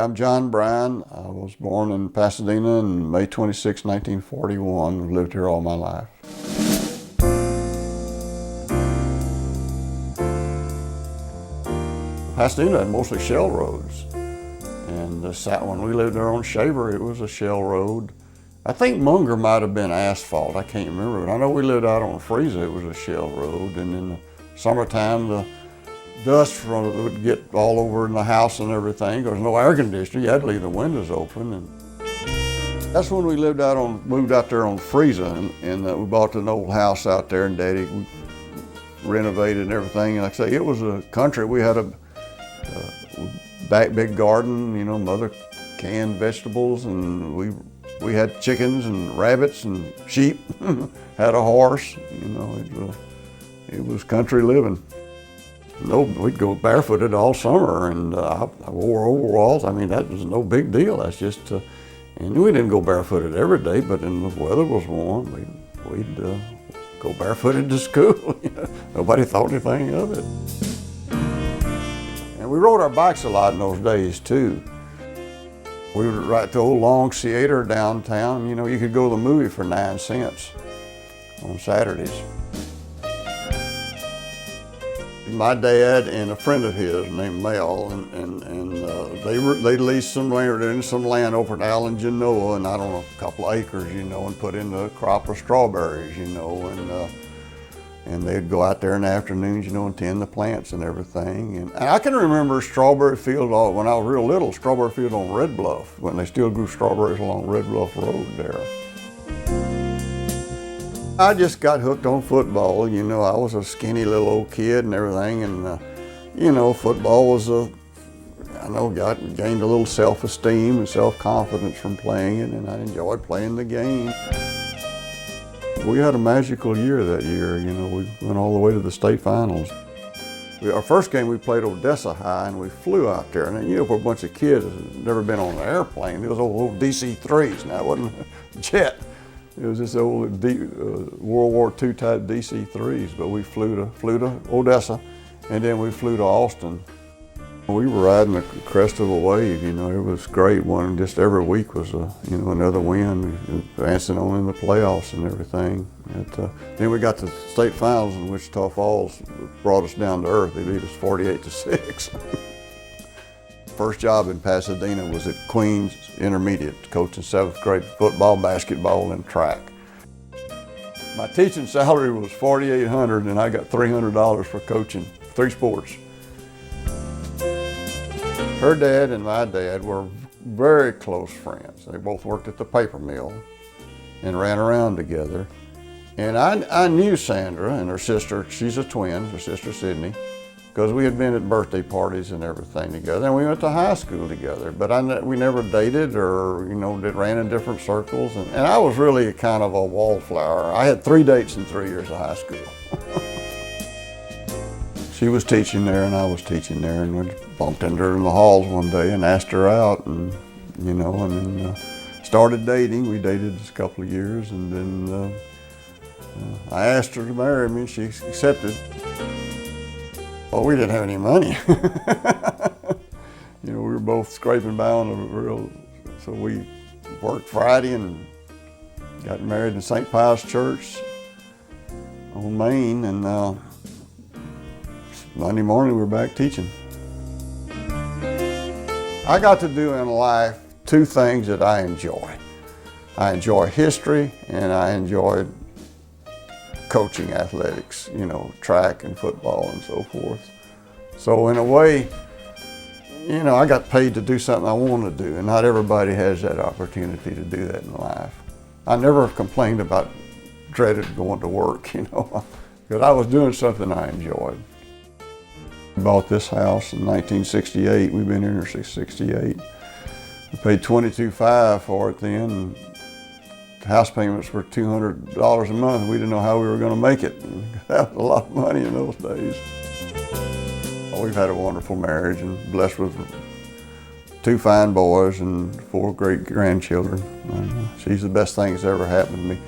I'm John Bryan. I was born in Pasadena on May 26, 1941. I've lived here all my life. Pasadena had mostly shell roads. And when we lived there on Shaver, it was a shell road. I think Munger might have been asphalt, I can't remember. But I know we lived out on Frieza, it was a shell road. And in the summertime, the dust from it would get all over in the house and everything. There was no air conditioning, you had to leave the windows open. And that's when we moved out there on Frieza, and we bought an old house out there, and Daddy renovated and everything. And like I say, it was a country. We had a big garden, you know, mother canned vegetables, and we had chickens and rabbits and sheep, had a horse, you know, it was country living. No, we'd go barefooted all summer, and I wore overalls. I mean, that was no big deal. That's just, and we didn't go barefooted every day, but when the weather was warm, we'd go barefooted to school. You know? Nobody thought anything of it. And we rode our bikes a lot in those days too. We would ride to old Long Theater downtown. You know, you could go to the movie for 9 cents on Saturdays. My dad and a friend of his named Mel, they leased some land over at Allen Genoa, and I don't know, a couple of acres, you know, and put in a crop of strawberries, you know, and they'd go out there in the afternoons, you know, and tend the plants and everything. And I can remember strawberry field when I was real little, strawberry field on Red Bluff, when they still grew strawberries along Red Bluff Road there. I just got hooked on football. You know, I was a skinny little old kid and everything, and you know, football was gained a little self-esteem and self-confidence from playing it, and I enjoyed playing the game. We had a magical year that year. You know, we went all the way to the state finals. Our first game we played Odessa High, and we flew out there. And you know, for a bunch of kids that had never been on an airplane, it was old DC-3s. Now, it wasn't a jet. It was this old World War II type DC-3s, but we flew to Odessa, and then we flew to Austin. We were riding the crest of a wave, you know, it was great. Just every week was you know, another win, advancing on in the playoffs and everything. Then we got to state finals in Wichita Falls, brought us down to earth. They beat us 48-6. First job in Pasadena was at Queens Intermediate, coaching 7th grade football, basketball, and track. My teaching salary was $4,800, and I got $300 for coaching 3 sports. Her dad and my dad were very close friends. They both worked at the paper mill and ran around together. And I knew Sandra and her sister. She's a twin, her sister Sydney, because we had been at birthday parties and everything together, and we went to high school together. But we never dated, or you know, ran in different circles. And I was really kind of a wallflower. I had 3 dates in 3 years of high school. She was teaching there, and I was teaching there, and we bumped into her in the halls one day and asked her out, and you know, and then started dating. We dated just a couple of years, and then I asked her to marry me. She accepted. Well, we didn't have any money. You know, we were both scraping by on a real, so we worked Friday and got married in St. Pius Church on Main, and Monday morning we were back teaching. I got to do in life 2 things that I enjoy. I enjoy history, and I enjoy coaching athletics, you know, track and football and so forth. So in a way, you know, I got paid to do something I want to do, and not everybody has that opportunity to do that in life. I never complained about dreaded going to work, you know, because I was doing something I enjoyed. We bought this house in 1968. We've been here since '68. We paid $22,500 for it then. And the house payments were $200 a month. We didn't know how we were going to make it. That was a lot of money in those days. We've had a wonderful marriage and blessed with 2 fine boys and 4 great grandchildren. She's the best thing that's ever happened to me.